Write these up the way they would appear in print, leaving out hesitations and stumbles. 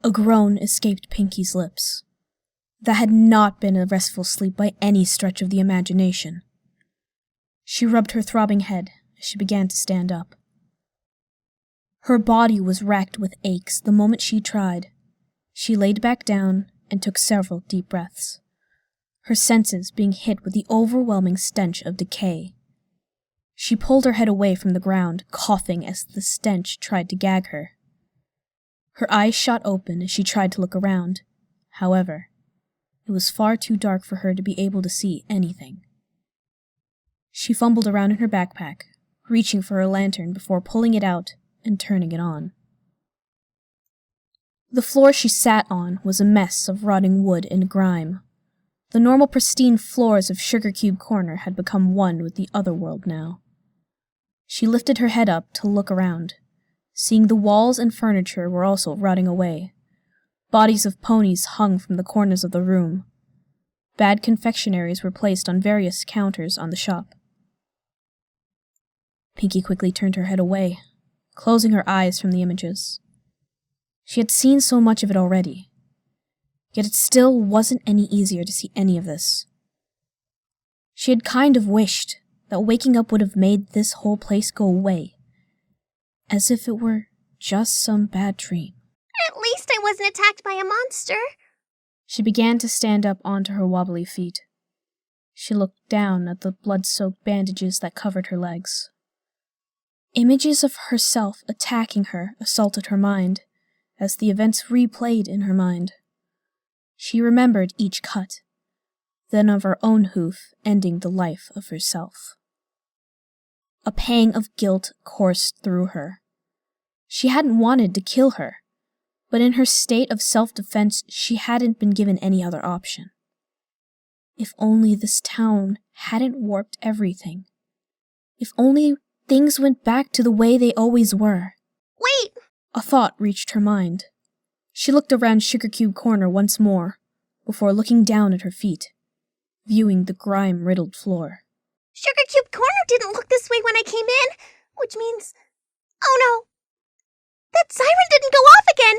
A groan escaped Pinkie's lips. That had not been a restful sleep by any stretch of the imagination. She rubbed her throbbing head as she began to stand up. Her body was racked with aches the moment she tried. She laid back down and took several deep breaths, her senses being hit with the overwhelming stench of decay. She pulled her head away from the ground, coughing as the stench tried to gag her. Her eyes shot open as she tried to look around. However, it was far too dark for her to be able to see anything. She fumbled around in her backpack, reaching for her lantern before pulling it out and turning it on. The floor she sat on was a mess of rotting wood and grime. The normal pristine floors of Sugar Cube Corner had become one with the other world now. She lifted her head up to look around, seeing the walls and furniture were also rotting away. Bodies of ponies hung from the corners of the room. Bad confectionaries were placed on various counters on the shop. Pinkie quickly turned her head away, closing her eyes from the images. She had seen so much of it already, yet it still wasn't any easier to see any of this. She had kind of wished that waking up would have made this whole place go away, as if it were just some bad dream. At least I wasn't attacked by a monster. She began to stand up onto her wobbly feet. She looked down at the blood-soaked bandages that covered her legs. Images of herself attacking her assaulted her mind, as the events replayed in her mind. She remembered each cut, then of her own hoof ending the life of herself. A pang of guilt coursed through her. She hadn't wanted to kill her, but in her state of self-defense she hadn't been given any other option. If only this town hadn't warped everything. If only things went back to the way they always were. Wait! A thought reached her mind. She looked around Sugar Cube Corner once more, before looking down at her feet, viewing the grime-riddled floor. Sugar Cube Corner didn't look this way when I came in, which means... Oh no! That siren didn't go off again!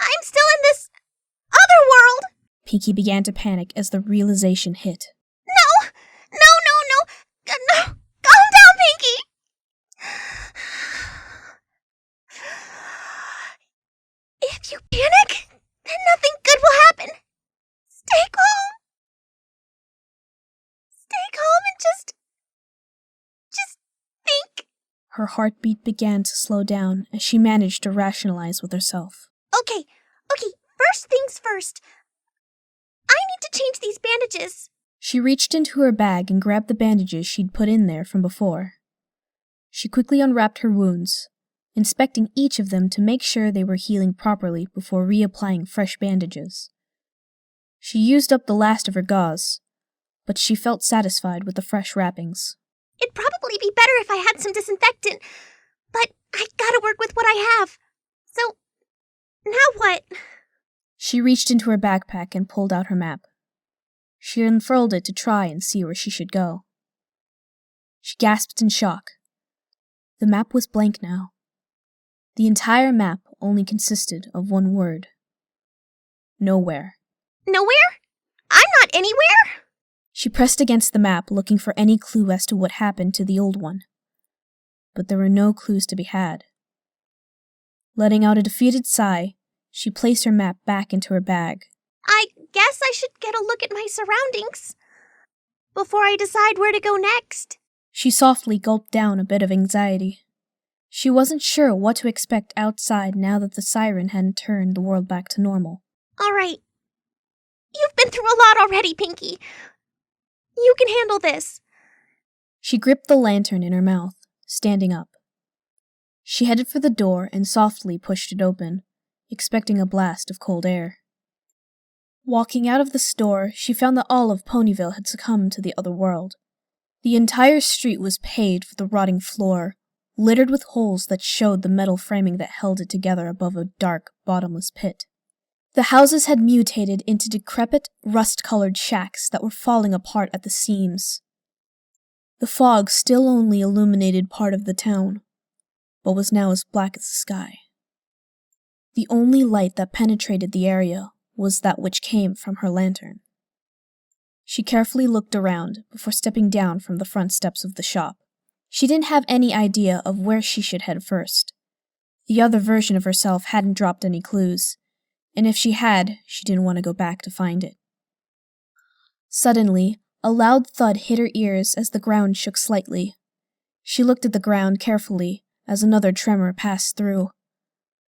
I'm still in this... other world! Pinkie began to panic as the realization hit. No! No! Calm down, Pinkie! If you panic, then nothing good will happen. Stay calm. Stay calm and just think. Her heartbeat began to slow down as she managed to rationalize with herself. Okay, first things first. I need to change these bandages. She reached into her bag and grabbed the bandages she'd put in there from before. She quickly unwrapped her wounds, inspecting each of them to make sure they were healing properly before reapplying fresh bandages. She used up the last of her gauze, but she felt satisfied with the fresh wrappings. It'd probably be better if I had some disinfectant, but I gotta work with what I have. So, now what? She reached into her backpack and pulled out her map. She unfurled it to try and see where she should go. She gasped in shock. The map was blank now. The entire map only consisted of one word. Nowhere. Nowhere? I'm not anywhere? She pressed against the map, looking for any clue as to what happened to the old one. But there were no clues to be had. Letting out a defeated sigh, she placed her map back into her bag. I guess I should get a look at my surroundings before I decide where to go next. She softly gulped down a bit of anxiety. She wasn't sure what to expect outside now that the siren hadn't turned the world back to normal. All right. You've been through a lot already, Pinkie. You can handle this. She gripped the lantern in her mouth, standing up. She headed for the door and softly pushed it open, expecting a blast of cold air. Walking out of the store, she found that all of Ponyville had succumbed to the other world. The entire street was paved with the rotting floor, littered with holes that showed the metal framing that held it together above a dark, bottomless pit. The houses had mutated into decrepit, rust-colored shacks that were falling apart at the seams. The fog still only illuminated part of the town, but was now as black as the sky. The only light that penetrated the area was that which came from her lantern. She carefully looked around before stepping down from the front steps of the shop. She didn't have any idea of where she should head first. The other version of herself hadn't dropped any clues, and if she had, she didn't want to go back to find it. Suddenly, a loud thud hit her ears as the ground shook slightly. She looked at the ground carefully as another tremor passed through,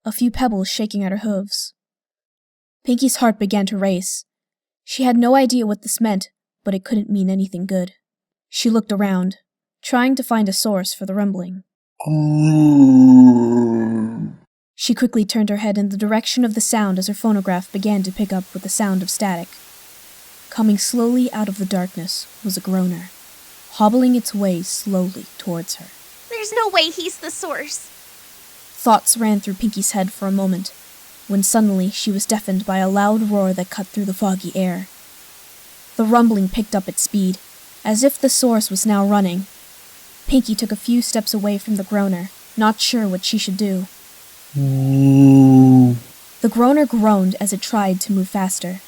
a few pebbles shaking at her hooves. Pinkie's heart began to race. She had no idea what this meant, but it couldn't mean anything good. She looked around, trying to find a source for the rumbling. She quickly turned her head in the direction of the sound as her phonograph began to pick up with the sound of static. Coming slowly out of the darkness was a groaner, hobbling its way slowly towards her. There's no way he's the source. Thoughts ran through Pinkie's head for a moment, when suddenly she was deafened by a loud roar that cut through the foggy air. The rumbling picked up its speed, as if the source was now running. Pinkie took a few steps away from the groaner, not sure what she should do. The groaner groaned as it tried to move faster.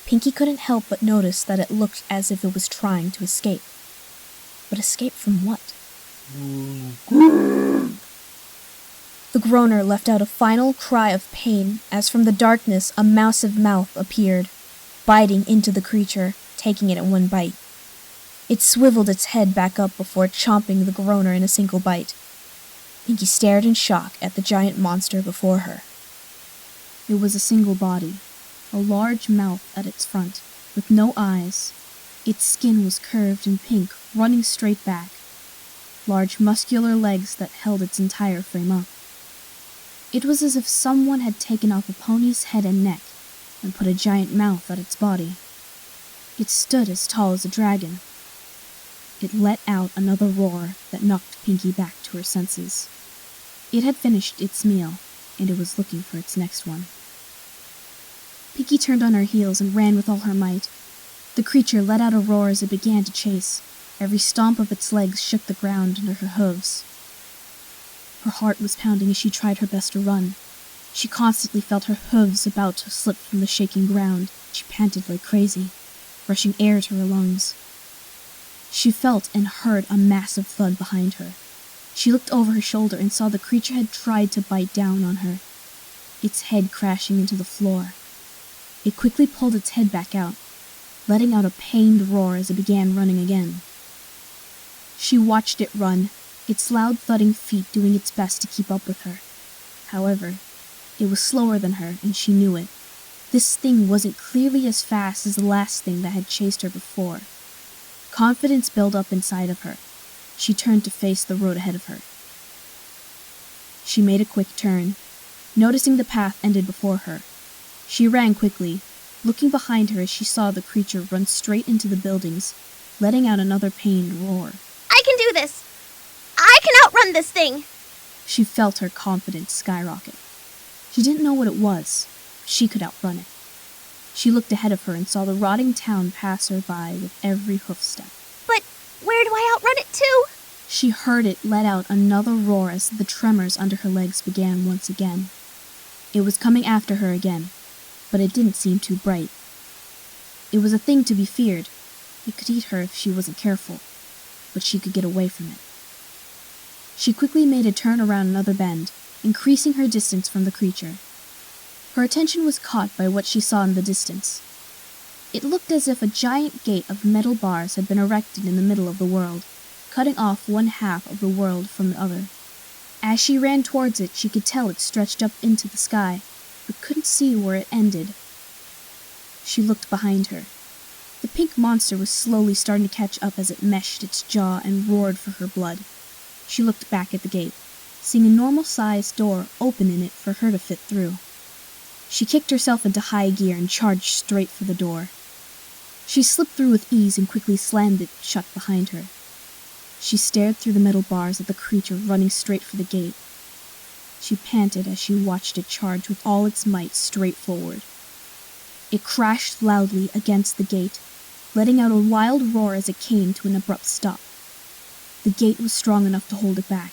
Pinkie couldn't help but notice that it looked as if it was trying to escape. But escape from what? The groaner let out a final cry of pain as from the darkness a massive mouth appeared, biting into the creature, taking it in one bite. It swiveled its head back up before chomping the groaner in a single bite. Pinkie stared in shock at the giant monster before her. It was a single body, a large mouth at its front, with no eyes. Its skin was curved and pink, running straight back. Large muscular legs that held its entire frame up. It was as if someone had taken off a pony's head and neck and put a giant mouth at its body. It stood as tall as a dragon. It let out another roar that knocked Pinkie back to her senses. It had finished its meal, and it was looking for its next one. Pinkie turned on her heels and ran with all her might. The creature let out a roar as it began to chase. Every stomp of its legs shook the ground under her hooves. Her heart was pounding as she tried her best to run. She constantly felt her hooves about to slip from the shaking ground. She panted like crazy, rushing air to her lungs. She felt and heard a massive thud behind her. She looked over her shoulder and saw the creature had tried to bite down on her, its head crashing into the floor. It quickly pulled its head back out, letting out a pained roar as it began running again. She watched it run, its loud thudding feet doing its best to keep up with her. However, it was slower than her, and she knew it. This thing wasn't clearly as fast as the last thing that had chased her before. Confidence built up inside of her. She turned to face the road ahead of her. She made a quick turn, noticing the path ended before her. She ran quickly, looking behind her as she saw the creature run straight into the buildings, letting out another pained roar. I can do this! I can outrun this thing! She felt her confidence skyrocket. She didn't know what it was, but she could outrun it. She looked ahead of her and saw the rotting town pass her by with every hoof step. But where do I outrun it to? She heard it let out another roar as the tremors under her legs began once again. It was coming after her again, but it didn't seem too bright. It was a thing to be feared. It could eat her if she wasn't careful, but she could get away from it. She quickly made a turn around another bend, increasing her distance from the creature. Her attention was caught by what she saw in the distance. It looked as if a giant gate of metal bars had been erected in the middle of the world, cutting off one half of the world from the other. As she ran towards it, she could tell it stretched up into the sky, but couldn't see where it ended. She looked behind her. The pink monster was slowly starting to catch up as it meshed its jaw and roared for her blood. She looked back at the gate, seeing a normal-sized door open in it for her to fit through. She kicked herself into high gear and charged straight for the door. She slipped through with ease and quickly slammed it shut behind her. She stared through the metal bars at the creature running straight for the gate. She panted as she watched it charge with all its might straight forward. It crashed loudly against the gate, letting out a wild roar as it came to an abrupt stop. The gate was strong enough to hold it back.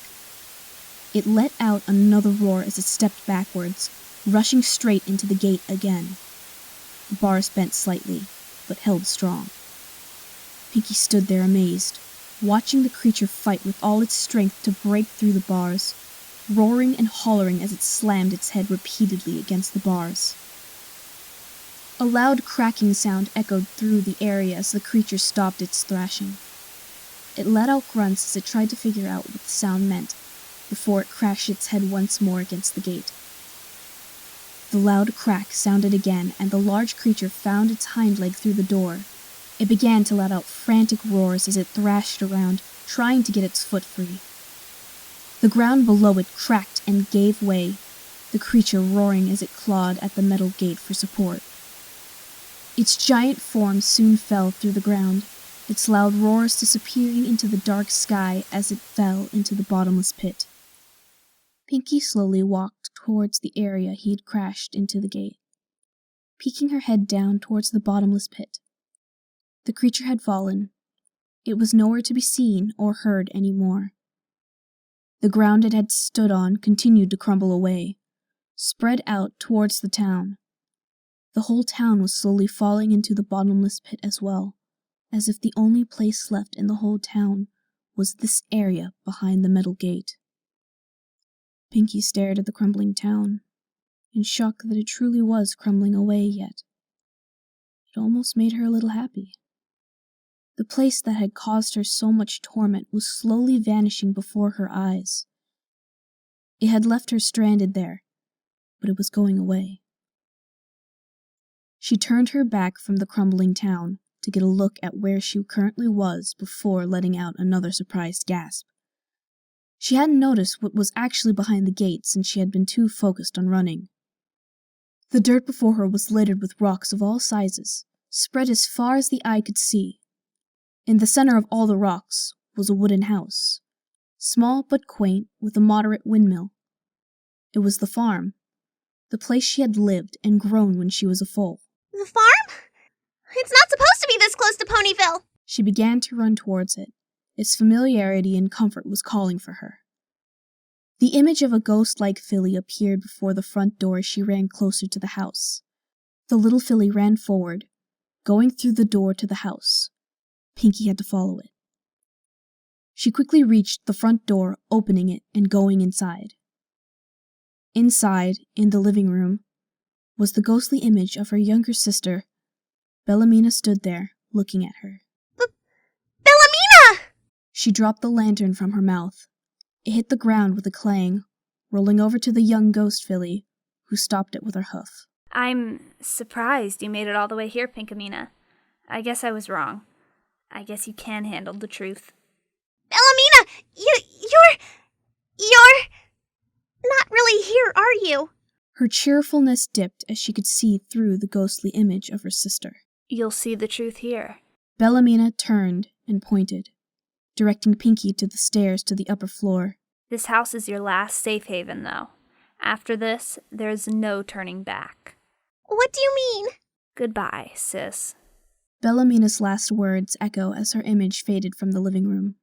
It let out another roar as it stepped backwards, rushing straight into the gate again. The bars bent slightly, but held strong. Pinkie stood there amazed, watching the creature fight with all its strength to break through the bars, roaring and hollering as it slammed its head repeatedly against the bars. A loud cracking sound echoed through the area as the creature stopped its thrashing. It let out grunts as it tried to figure out what the sound meant, before it crashed its head once more against the gate. The loud crack sounded again, and the large creature found its hind leg through the door. It began to let out frantic roars as it thrashed around, trying to get its foot free. The ground below it cracked and gave way, the creature roaring as it clawed at the metal gate for support. Its giant form soon fell through the ground, its loud roars disappearing into the dark sky as it fell into the bottomless pit. Pinkie slowly walked towards the area he had crashed into the gate, peeking her head down towards the bottomless pit. The creature had fallen. It was nowhere to be seen or heard any more. The ground it had stood on continued to crumble away, spread out towards the town. The whole town was slowly falling into the bottomless pit as well, as if the only place left in the whole town was this area behind the metal gate. Pinkie stared at the crumbling town, in shock that it truly was crumbling away yet. It almost made her a little happy. The place that had caused her so much torment was slowly vanishing before her eyes. It had left her stranded there, but it was going away. She turned her back from the crumbling town to get a look at where she currently was before letting out another surprised gasp. She hadn't noticed what was actually behind the gate since she had been too focused on running. The dirt before her was littered with rocks of all sizes, spread as far as the eye could see. In the center of all the rocks was a wooden house, small but quaint, with a moderate windmill. It was the farm, the place she had lived and grown when she was a foal. The farm? It's not supposed to be this close to Ponyville! She began to run towards it. Its familiarity and comfort was calling for her. The image of a ghost-like filly appeared before the front door as she ran closer to the house. The little filly ran forward, going through the door to the house. Pinkie had to follow it. She quickly reached the front door, opening it and going inside. Inside, in the living room, was the ghostly image of her younger sister. Bellamina stood there, looking at her. Bellamina! She dropped the lantern from her mouth. It hit the ground with a clang, rolling over to the young ghost filly, who stopped it with her hoof. I'm surprised you made it all the way here, Pinkimina. I guess I was wrong. I guess you can handle the truth. Bellamina, you're not really here, are you? Her cheerfulness dipped as she could see through the ghostly image of her sister. You'll see the truth here. Bellamina turned and pointed, directing Pinkie to the stairs to the upper floor. This house is your last safe haven, though. After this, there's no turning back. What do you mean? Goodbye, sis. Bellamina's last words echo as her image faded from the living room.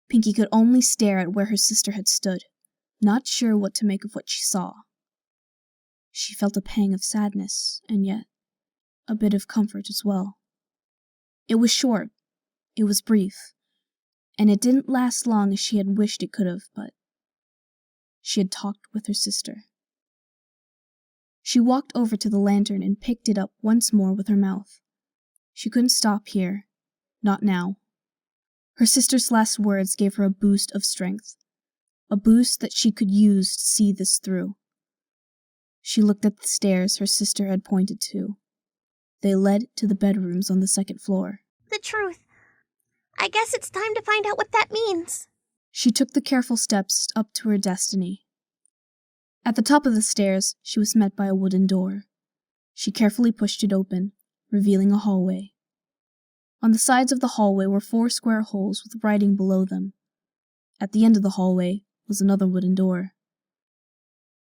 Pinkie could only stare at where her sister had stood, not sure what to make of what she saw. She felt a pang of sadness, and yet a bit of comfort as well. It was short, it was brief, and it didn't last long as she had wished it could have, but she had talked with her sister. She walked over to the lantern and picked it up once more with her mouth. She couldn't stop here, not now. Her sister's last words gave her a boost of strength, a boost that she could use to see this through. She looked at the stairs her sister had pointed to. They led to the bedrooms on the second floor. The truth. I guess it's time to find out what that means. She took the careful steps up to her destiny. At the top of the stairs, she was met by a wooden door. She carefully pushed it open, revealing a hallway. On the sides of the hallway were 4 square holes with writing below them. At the end of the hallway was another wooden door.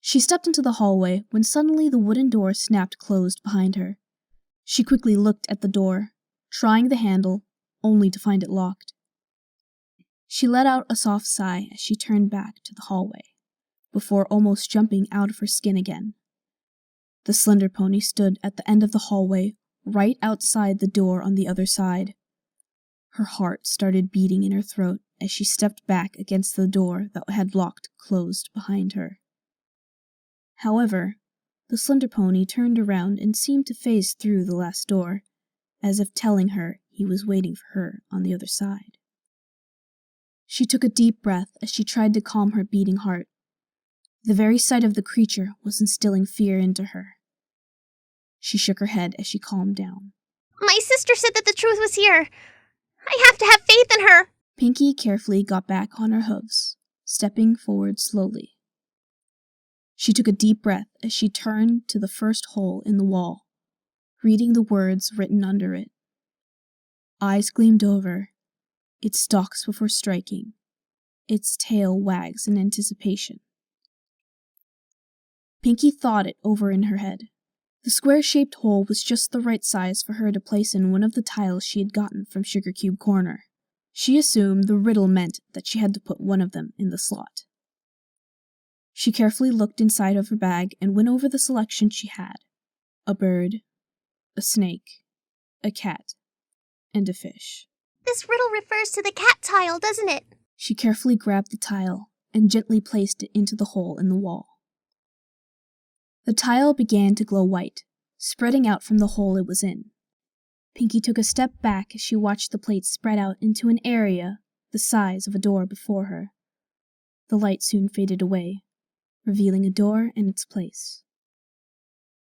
She stepped into the hallway when suddenly the wooden door snapped closed behind her. She quickly looked at the door, trying the handle, only to find it locked. She let out a soft sigh as she turned back to the hallway, before almost jumping out of her skin again. The slender pony stood at the end of the hallway, right outside the door on the other side. Her heart started beating in her throat as she stepped back against the door that had locked closed behind her. However, the slender pony turned around and seemed to phase through the last door, as if telling her he was waiting for her on the other side. She took a deep breath as she tried to calm her beating heart. The very sight of the creature was instilling fear into her. She shook her head as she calmed down. My sister said that the truth was here. I have to have faith in her. Pinkie carefully got back on her hooves, stepping forward slowly. She took a deep breath as she turned to the first hole in the wall, reading the words written under it. Eyes gleamed over. It stalks before striking. Its tail wags in anticipation. Pinkie thought it over in her head. The square-shaped hole was just the right size for her to place in one of the tiles she had gotten from Sugar Cube Corner. She assumed the riddle meant that she had to put one of them in the slot. She carefully looked inside of her bag and went over the selection she had. A bird, a snake, a cat, and a fish. This riddle refers to the cat tile, doesn't it? She carefully grabbed the tile and gently placed it into the hole in the wall. The tile began to glow white, spreading out from the hole it was in. Pinkie took a step back as she watched the plate spread out into an area the size of a door before her. The light soon faded away, revealing a door in its place.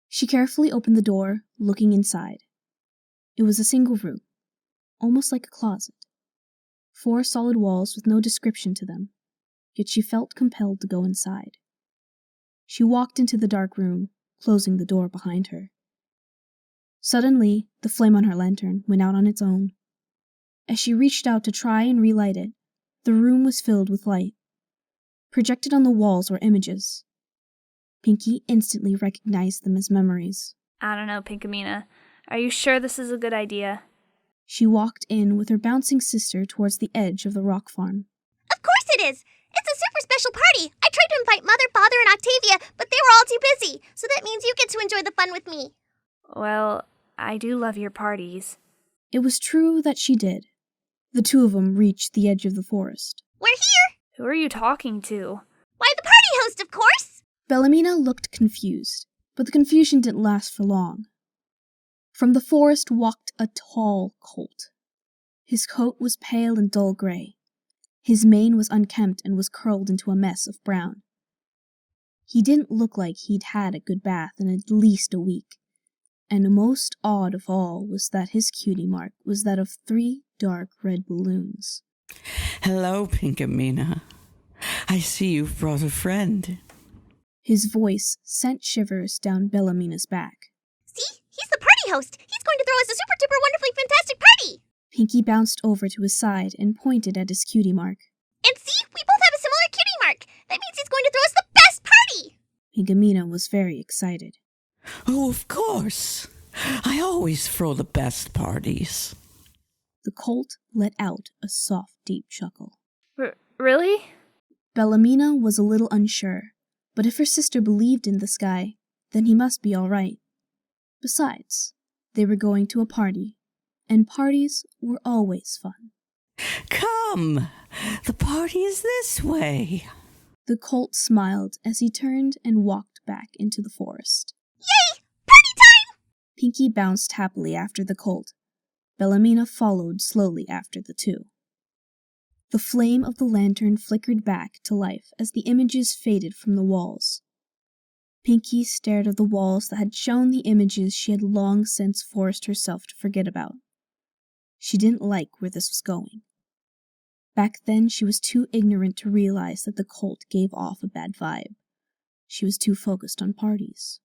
She carefully opened the door, looking inside. It was a single room, almost like a closet. 4 solid walls with no description to them, yet she felt compelled to go inside. She walked into the dark room, closing the door behind her. Suddenly, the flame on her lantern went out on its own. As she reached out to try and relight it, the room was filled with light. Projected on the walls were images. Pinkie instantly recognized them as memories. I don't know, Pinkamena. Are you sure this is a good idea? She walked in with her bouncing sister towards the edge of the rock farm. Of course it is! It's a super special party! I tried to invite Mother, Father, and Octavia, but they were all too busy, so that means you get to enjoy the fun with me. Well, I do love your parties. It was true that she did. The two of them reached the edge of the forest. We're here! Who are you talking to? Why, the party host, of course! Bellamina looked confused, but the confusion didn't last for long. From the forest walked a tall colt. His coat was pale and dull gray. His mane was unkempt and was curled into a mess of brown. He didn't look like he'd had a good bath in at least a week, and most odd of all was that his cutie mark was that of 3 dark red balloons. Hello, Pinkamena. I see you've brought a friend. His voice sent shivers down Bellamina's back. See? He's the party host! He's going to throw us a super-duper wonderfully fantastic party! Pinkie bounced over to his side and pointed at his cutie mark. And see? We both have a similar cutie mark! That means he's going to throw us the best party! Pinkamena was very excited. Oh, of course. I always throw the best parties. The colt let out a soft, deep chuckle. Really? Bellamina was a little unsure, but if her sister believed in this guy, then he must be all right. Besides, they were going to a party, and parties were always fun. Come, the party is this way. The colt smiled as he turned and walked back into the forest. Yay! Party time! Pinkie bounced happily after the colt. Bellamina followed slowly after the two. The flame of the lantern flickered back to life as the images faded from the walls. Pinkie stared at the walls that had shown the images she had long since forced herself to forget about. She didn't like where this was going. Back then, she was too ignorant to realize that the colt gave off a bad vibe. She was too focused on parties.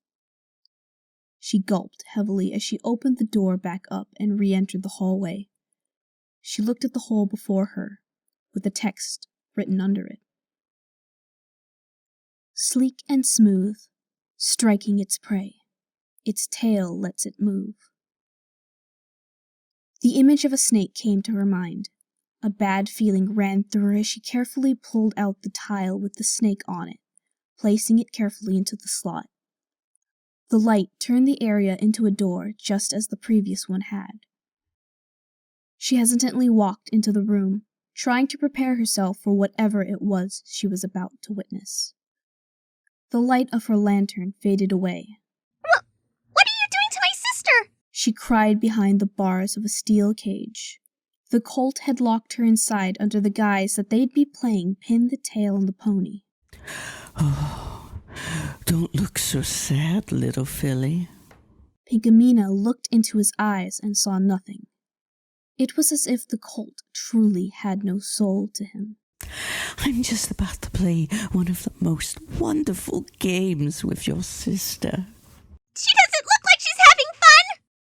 She gulped heavily as she opened the door back up and re-entered the hallway. She looked at the hole before her, with the text written under it. Sleek and smooth, striking its prey, its tail lets it move. The image of a snake came to her mind. A bad feeling ran through her as she carefully pulled out the tile with the snake on it, placing it carefully into the slot. The light turned the area into a door just as the previous one had. She hesitantly walked into the room, trying to prepare herself for whatever it was she was about to witness. The light of her lantern faded away. What are you doing to my sister? She cried behind the bars of a steel cage. The Colt had locked her inside under the guise that they'd be playing Pin the Tail on the Pony. Oh, don't look so sad, little filly. Pinkamena looked into his eyes and saw nothing. It was as if the Colt truly had no soul to him. I'm just about to play one of the most wonderful games with your sister. She doesn't look like she's having fun!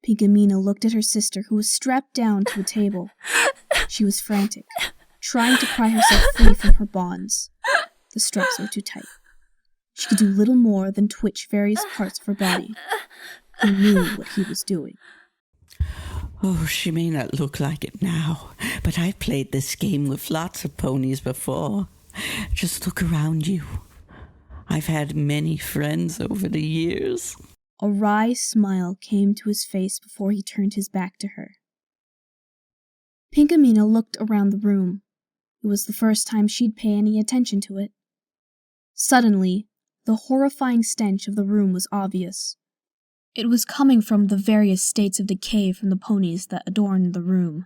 Pinkamena looked at her sister, who was strapped down to a table. She was frantic, trying to pry herself free from her bonds. The straps were too tight. She could do little more than twitch various parts of her body. He knew what he was doing. Oh, she may not look like it now, but I've played this game with lots of ponies before. Just look around you. I've had many friends over the years. A wry smile came to his face before he turned his back to her. Pinkamena looked around the room. It was the first time she'd pay any attention to it. Suddenly, the horrifying stench of the room was obvious. It was coming from the various states of decay from the ponies that adorned the room.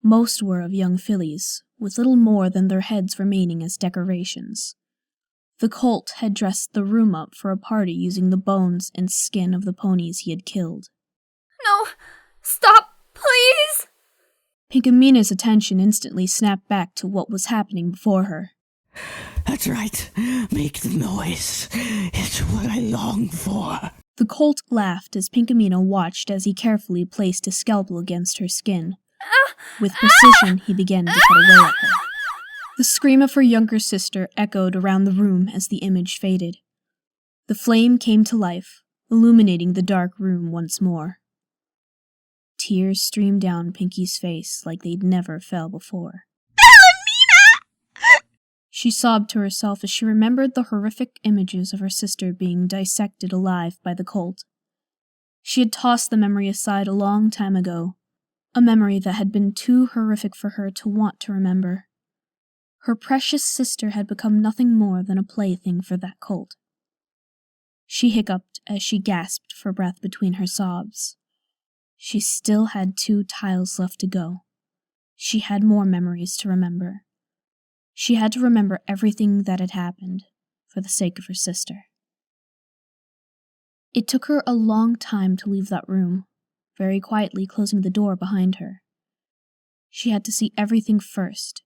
Most were of young fillies, with little more than their heads remaining as decorations. The Colt had dressed the room up for a party using the bones and skin of the ponies he had killed. No! Stop, please! Pinkamena's attention instantly snapped back to what was happening before her. That's right. Make the noise. It's what I long for. The Colt laughed as Pinkamena watched as he carefully placed his scalpel against her skin. With precision, he began to cut away at her. The scream of her younger sister echoed around the room as the image faded. The flame came to life, illuminating the dark room once more. Tears streamed down Pinkie's face like they'd never fell before. She sobbed to herself as she remembered the horrific images of her sister being dissected alive by the Colt. She had tossed the memory aside a long time ago, a memory that had been too horrific for her to want to remember. Her precious sister had become nothing more than a plaything for that Colt. She hiccuped as she gasped for breath between her sobs. She still had 2 tiles left to go. She had more memories to remember. She had to remember everything that had happened, for the sake of her sister. It took her a long time to leave that room, very quietly closing the door behind her. She had to see everything first,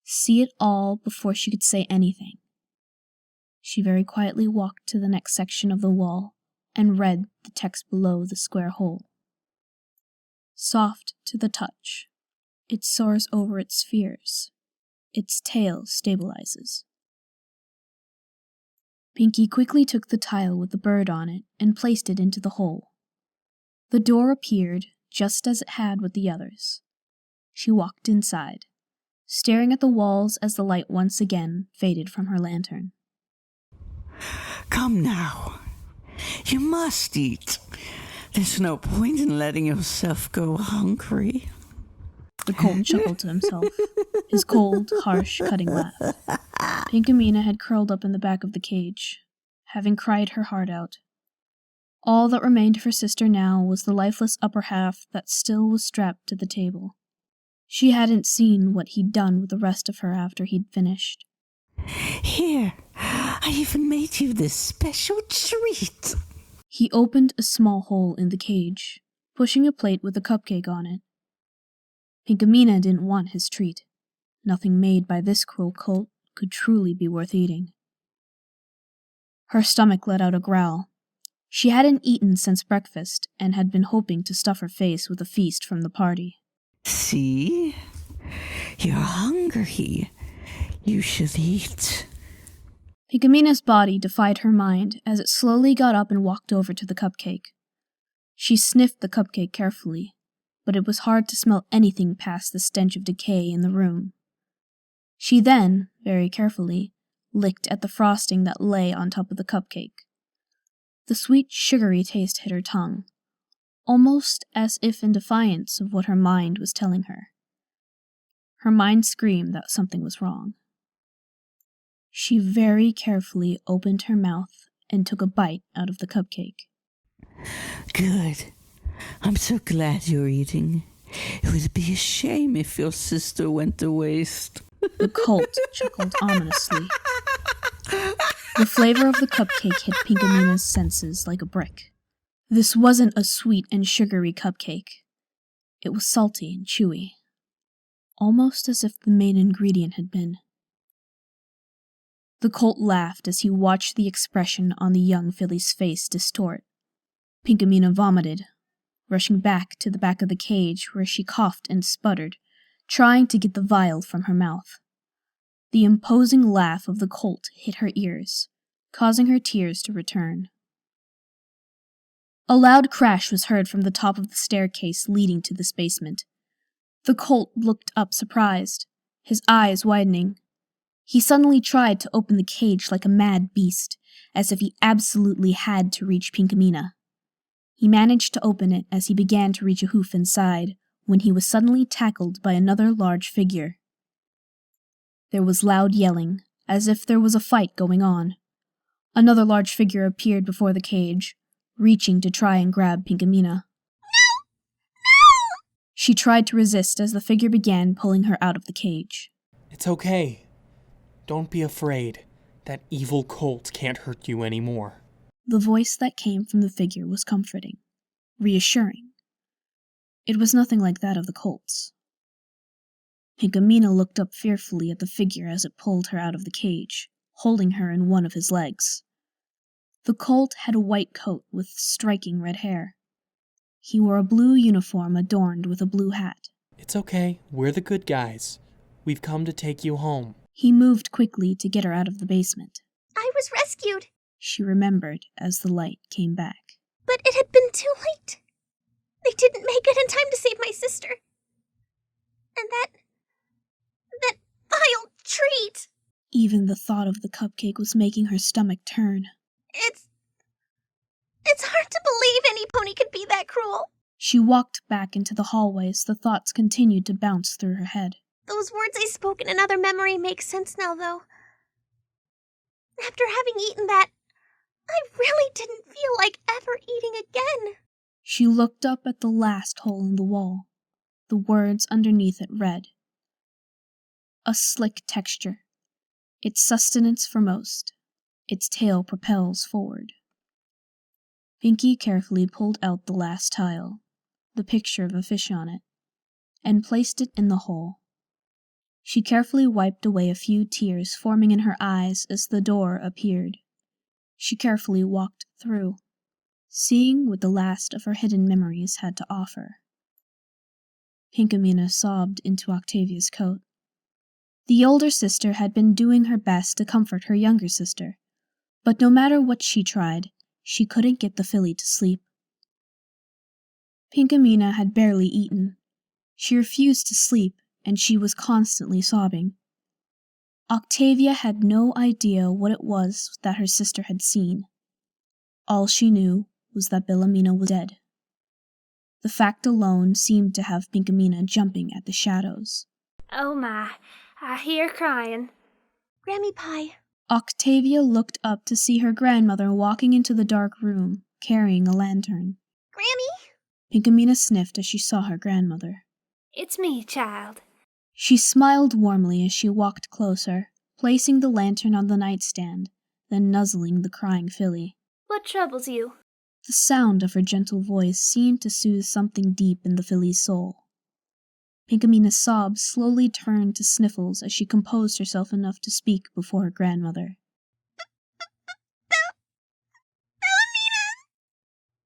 see it all before she could say anything. She very quietly walked to the next section of the wall and read the text below the square hole. Soft to the touch, it soars over its fears. Its tail stabilizes. Pinkie quickly took the tile with the bird on it and placed it into the hole. The door appeared just as it had with the others. She walked inside, staring at the walls as the light once again faded from her lantern. Come now. You must eat. There's no point in letting yourself go hungry. The Colt chuckled to himself, his cold, harsh, cutting laugh. Pinkamena had curled up in the back of the cage, having cried her heart out. All that remained of her sister now was the lifeless upper half that still was strapped to the table. She hadn't seen what he'd done with the rest of her after he'd finished. Here, I even made you this special treat. He opened a small hole in the cage, pushing a plate with a cupcake on it. Pinkamena didn't want his treat. Nothing made by this cruel Colt could truly be worth eating. Her stomach let out a growl. She hadn't eaten since breakfast and had been hoping to stuff her face with a feast from the party. See? You're hungry. You should eat. Pinkamena's body defied her mind as it slowly got up and walked over to the cupcake. She sniffed the cupcake carefully, but it was hard to smell anything past the stench of decay in the room. She then, very carefully, licked at the frosting that lay on top of the cupcake. The sweet, sugary taste hit her tongue, almost as if in defiance of what her mind was telling her. Her mind screamed that something was wrong. She very carefully opened her mouth and took a bite out of the cupcake. Good. I'm so glad you're eating. It would be a shame if your sister went to waste. The Colt chuckled ominously. The flavor of the cupcake hit Pinkamina's senses like a brick. This wasn't a sweet and sugary cupcake. It was salty and chewy, almost as if the main ingredient had been. The Colt laughed as he watched the expression on the young filly's face distort. Pinkamina vomited, rushing back to the back of the cage where she coughed and sputtered, trying to get the vial from her mouth. The imposing laugh of the Colt hit her ears, causing her tears to return. A loud crash was heard from the top of the staircase leading to this basement. The Colt looked up surprised, his eyes widening. He suddenly tried to open the cage like a mad beast, as if he absolutely had to reach Pinkamina. He managed to open it as he began to reach a hoof inside, when he was suddenly tackled by another large figure. There was loud yelling, as if there was a fight going on. Another large figure appeared before the cage, reaching to try and grab Pinkamina. She tried to resist as the figure began pulling her out of the cage. It's okay. Don't be afraid. That evil Colt can't hurt you anymore. The voice that came from the figure was comforting, reassuring. It was nothing like that of the Colt's. Pinkamina looked up fearfully at the figure as it pulled her out of the cage, holding her in one of his legs. The Colt had a white coat with striking red hair. He wore a blue uniform adorned with a blue hat. It's okay. We're the good guys. We've come to take you home. He moved quickly to get her out of the basement. I was rescued, She remembered as the light came back. but it had been too late. They didn't make it in time to save my sister. And that vile treat. Even the thought of the cupcake was making her stomach turn. It's hard to believe any pony could be that cruel. She walked back into the hallway as the thoughts continued to bounce through her head. Those words I spoke in another memory make sense now, though. After having eaten that, I really didn't feel like ever eating again. She looked up at the last hole in the wall. The words underneath it read, "A slick texture. Its sustenance for most. Its tail propels forward." Pinkie carefully pulled out the last tile, the picture of a fish on it, and placed it in the hole. She carefully wiped away a few tears forming in her eyes as the door appeared. She carefully walked through, seeing what the last of her hidden memories had to offer. Pinkamina sobbed into Octavia's coat. The older sister had been doing her best to comfort her younger sister, but no matter what she tried, she couldn't get the filly to sleep. Pinkamina had barely eaten. She refused to sleep, and she was constantly sobbing. Octavia had no idea what it was that her sister had seen. All she knew was that Bellamina was dead. The fact alone seemed to have Pinkamina jumping at the shadows. Oh my, I hear crying. Grammy Pie. Octavia looked up to see her grandmother walking into the dark room, carrying a lantern. Grammy? Pinkamina sniffed as she saw her grandmother. It's me, child. She smiled warmly as she walked closer, placing the lantern on the nightstand, then nuzzling the crying filly. What troubles you? The sound of her gentle voice seemed to soothe something deep in the filly's soul. Pinkamina's sobs slowly turned to sniffles as she composed herself enough to speak before her grandmother. Bellamina!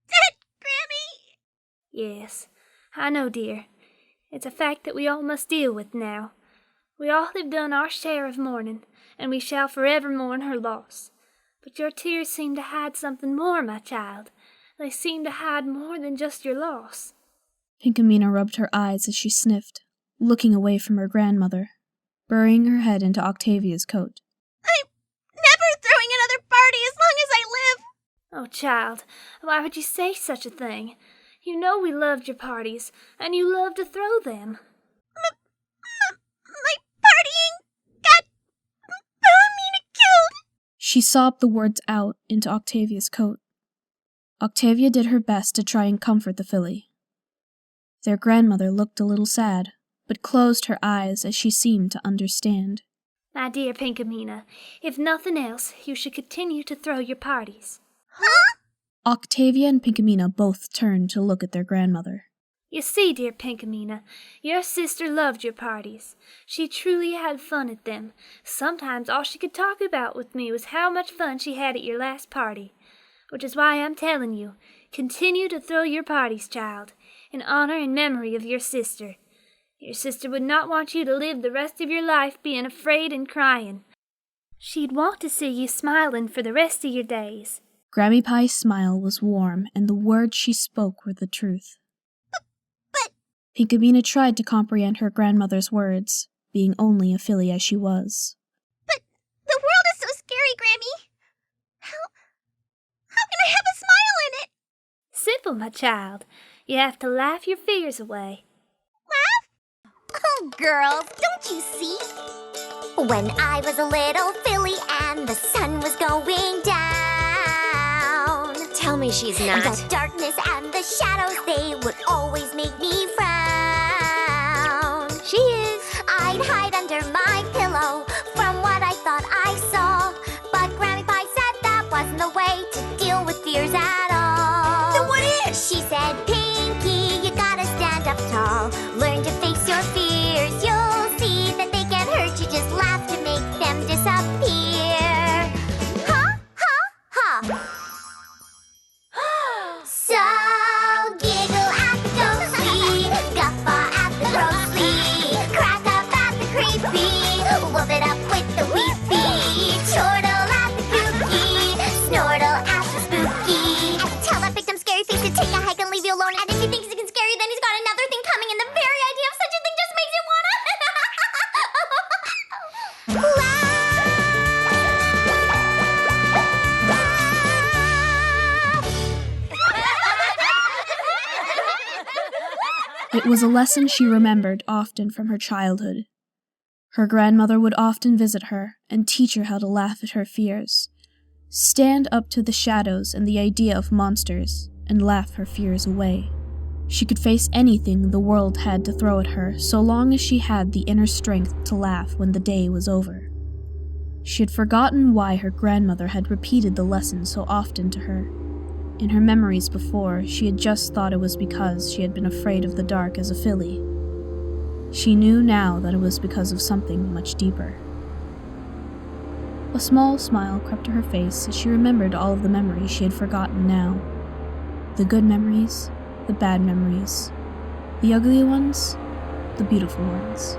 Dead, Grammy! Yes, I know, dear. It's a fact that we all must deal with now. We all have done our share of mourning, and we shall forever mourn her loss. But your tears seem to hide something more, my child. They seem to hide more than just your loss. Pinkamina rubbed her eyes as she sniffed, looking away from her grandmother, burying her head into Octavia's coat. I'm never throwing another party as long as I live. Oh, child, why would you say such a thing? You know we loved your parties, and you loved to throw them. My partying got Bellamina killed. She sobbed the words out into Octavia's coat. Octavia did her best to try and comfort the filly. Their grandmother looked a little sad, but closed her eyes as she seemed to understand. My dear Pinkamena, if nothing else, you should continue to throw your parties. Huh? Octavia and Pinkamena both turned to look at their grandmother. You see, dear Pinkamena, your sister loved your parties. She truly had fun at them. Sometimes all she could talk about with me was how much fun she had at your last party. Which is why I'm telling you, continue to throw your parties, child, in honor and memory of your sister. Your sister would not want you to live the rest of your life being afraid and crying. She'd want to see you smiling for the rest of your days. Grammy Pie's smile was warm, and the words she spoke were the truth. But... Pinkamena tried to comprehend her grandmother's words, being only a filly as she was. But the world is so scary, Grammy. How can I have a smile in it? Simple, my child. You have to laugh your fears away. Laugh? Oh, girls, don't you see? When I was a little filly and the sun was going down. Tell me she's not. The darkness and the shadows, they would always make me frown. She is. I'd hide under my pillow from what I thought I saw. But Grammy Pie said that wasn't the way to deal with fears at all. Then what is? She said, Pinkie, you gotta stand up tall. Learn to face your fears. You'll see that they can't hurt you. Just laugh to make them disappear. Ha, ha, ha. So giggle at the ghostly, guffaw at the grossly, crack up at the creepy, whoop it up with the weepy, chortle at the kooky, snortle at the spooky. And tell that victim scary face to take a hike and leave you alone. And if he thinks he can scare you, then he's got another thing coming. And the very idea of such a thing just makes you wanna laugh. It was a lesson she remembered often from her childhood. Her grandmother would often visit her and teach her how to laugh at her fears, stand up to the shadows and the idea of monsters, and laugh her fears away. She could face anything the world had to throw at her so long as she had the inner strength to laugh when the day was over. She had forgotten why her grandmother had repeated the lesson so often to her. In her memories before, she had just thought it was because she had been afraid of the dark as a filly. She knew now that it was because of something much deeper. A small smile crept to her face as she remembered all of the memories she had forgotten now. The good memories, the bad memories, the ugly ones, the beautiful ones.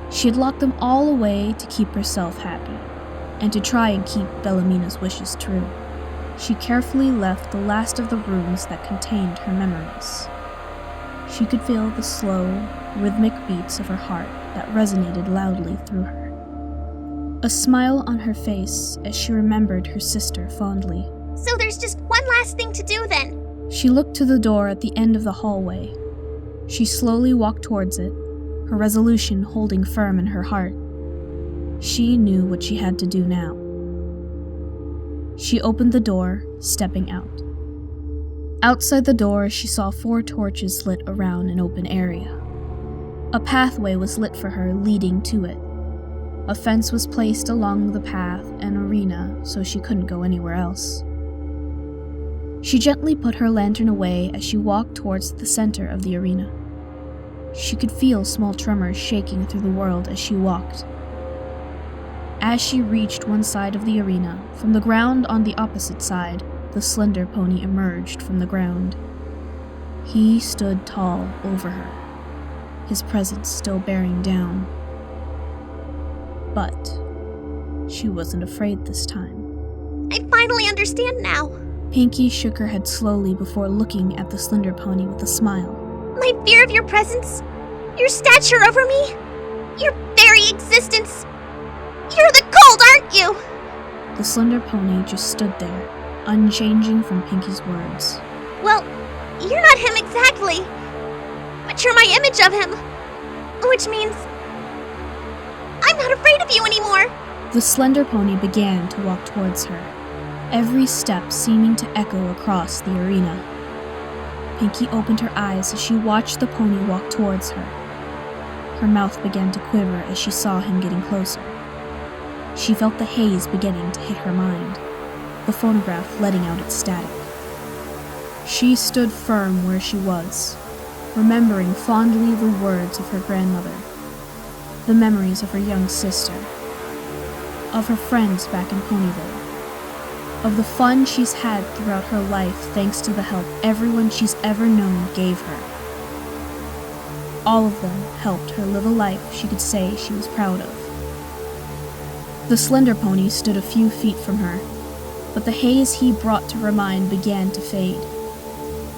She had locked them all away to keep herself happy, and to try and keep Bellamina's wishes true. She carefully left the last of the rooms that contained her memories. She could feel the slow, rhythmic beats of her heart that resonated loudly through her. A smile on her face as she remembered her sister fondly. So there's just one last thing to do then. She looked to the door at the end of the hallway. She slowly walked towards it, her resolution holding firm in her heart. She knew what she had to do now. She opened the door, stepping out. Outside the door, she saw 4 torches lit around an open area. A pathway was lit for her, leading to it. A fence was placed along the path and arena so she couldn't go anywhere else. She gently put her lantern away as she walked towards the center of the arena. She could feel small tremors shaking through the world as she walked. As she reached one side of the arena, from the ground on the opposite side, the slender pony emerged from the ground. He stood tall over her, his presence still bearing down. But she wasn't afraid this time. I finally understand now. Pinkie shook her head slowly before looking at the slender pony with a smile. My fear of your presence, your stature over me, your very existence. You're the Colt, aren't you? The slender pony just stood there, unchanging from Pinkie's words. Well, you're not him exactly, but you're my image of him, which means I'm not afraid of you anymore. The slender pony began to walk towards her, every step seeming to echo across the arena. Pinkie opened her eyes as she watched the pony walk towards her. Her mouth began to quiver as she saw him getting closer. She felt the haze beginning to hit her mind, the phonograph letting out its static. She stood firm where she was, remembering fondly the words of her grandmother, the memories of her young sister, of her friends back in Ponyville, of the fun she's had throughout her life thanks to the help everyone she's ever known gave her. All of them helped her live a life she could say she was proud of. The slender pony stood a few feet from her, but the haze he brought to her mind began to fade.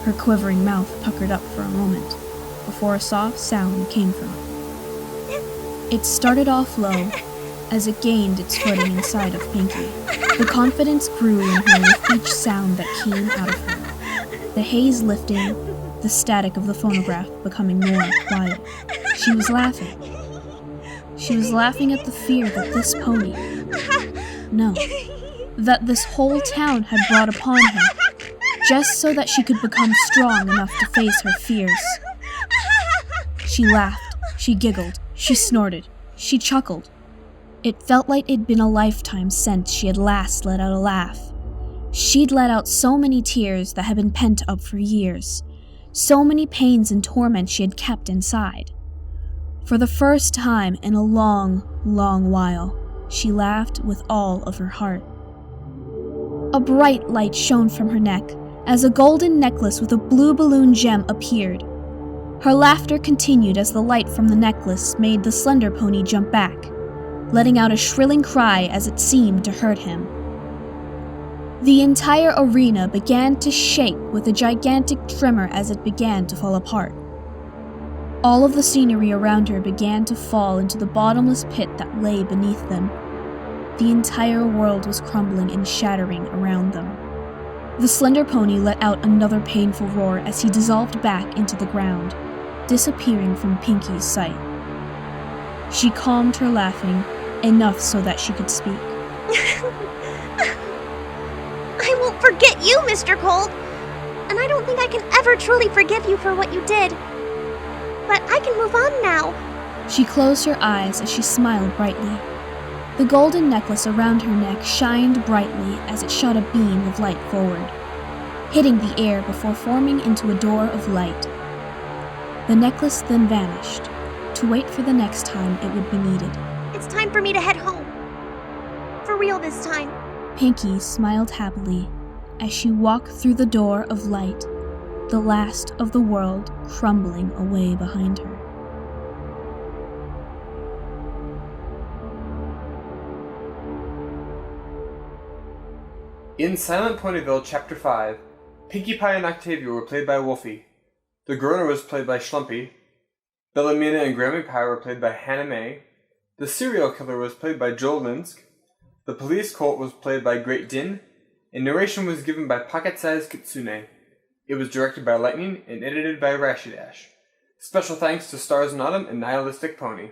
Her quivering mouth puckered up for a moment, before a soft sound came from it. It started off low, as it gained its footing inside of Pinkie. The confidence grew in her with each sound that came out of her. The haze lifting, the static of the phonograph becoming more quiet. She was laughing. She was laughing at the fear that this pony, no, that this whole town had brought upon her, just so that she could become strong enough to face her fears. She laughed, she giggled, she snorted, she chuckled. It felt like it'd been a lifetime since she had last let out a laugh. She'd let out so many tears that had been pent up for years, so many pains and torments she had kept inside. For the first time in a long, long while, she laughed with all of her heart. A bright light shone from her neck as a golden necklace with a blue balloon gem appeared. Her laughter continued as the light from the necklace made the slender pony jump back, letting out a shrilling cry as it seemed to hurt him. The entire arena began to shake with a gigantic tremor as it began to fall apart. All of the scenery around her began to fall into the bottomless pit that lay beneath them. The entire world was crumbling and shattering around them. The slender pony let out another painful roar as he dissolved back into the ground, disappearing from Pinkie's sight. She calmed her laughing, enough so that she could speak. I won't forget you, Mr. Colt, and I don't think I can ever truly forgive you for what you did. But I can move on now. She closed her eyes as she smiled brightly. The golden necklace around her neck shined brightly as it shot a beam of light forward, hitting the air before forming into a door of light. The necklace then vanished, to wait for the next time it would be needed. It's time for me to head home. For real this time. Pinkie smiled happily as she walked through the door of light, the last of the world crumbling away behind her. In Silent Ponyville Chapter 5, Pinkie Pie and Octavia were played by Wollffeey. The Groaner was played by Schlumpy. Bellamina and Grammy Pie were played by Hannah Mae. The Serial Killer was played by Joel Linsk. The Police Colt was played by Great Dinn. And narration was given by Pocket-Sized Kitsune. It was directed by Lightning and edited by Raishy. Special thanks to Stars in Autumn and Nihilistic Pony.